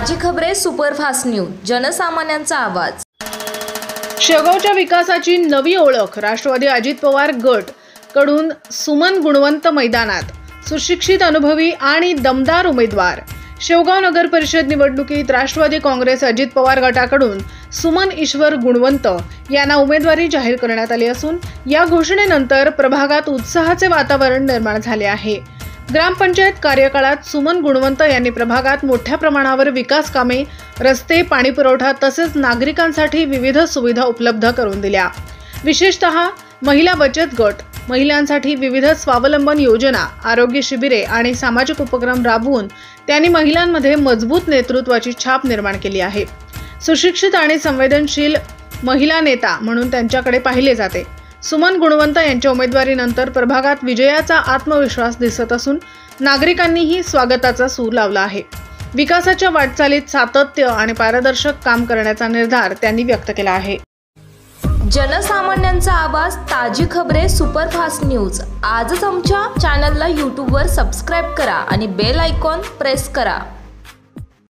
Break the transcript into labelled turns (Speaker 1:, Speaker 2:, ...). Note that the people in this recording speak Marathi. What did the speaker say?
Speaker 1: ताजी खबरे सुपरफास्ट न्यूज, जनसामान्यांचा आवाज।
Speaker 2: शेवगावच्या विकासाची नवी ओळख राष्ट्रवादी अजित पवार गट कडून सुमन गुणवंत मैदानात सुशिक्षित, अनुभवी आणि दमदार उमेदवार। शेवगाव नगर परिषद निवडणुकीत राष्ट्रवादी काँग्रेस अजित पवार गटाकडून सुमन ईश्वर गुणवंत यांना उमेदवारी जाहीर करण्यात आली असून या घोषणेनंतर प्रभागात उत्साहाचे वातावरण निर्माण झाले आहे। ग्रामपंचायत कार्यकाळात सुमन गुणवंत यांनी प्रभागात मोठ्या प्रमाणावर विकास कामे, रस्ते, पाणी पुरवठा तसेच नागरिकांसाठी विविध सुविधा उपलब्ध करून दिल्या। विशेषतः महिला बचत गट, महिलांसाठी विविध स्वावलंबन योजना, आरोग्य शिबिरे आणि सामाजिक उपक्रम राबवून त्यांनी महिलांमध्ये मजबूत नेतृत्वाची छाप निर्माण केली आहे। सुशिक्षित आणि संवेदनशील महिला नेता म्हणून त्यांच्याकडे पाहिले जाते। सुमन गुणवंत यांच्या उमेदवारीनंतर प्रभागात विजयाचा आत्मविश्वास दिसत असून नागरिकांनीही स्वागताचा सूर लावला आहे। विकासाच्या वाटचालीत सातत्य आणि पारदर्शक काम करण्याचा निर्धार त्यांनी व्यक्त केला आहे।
Speaker 1: जनसामान्यांचा आवाज, ताजी खबरे सुपरफास्ट न्यूज। आजच आमच्या चॅनलला YouTube वर सबस्क्राइब करा आणि बेल आयकॉन प्रेस करा।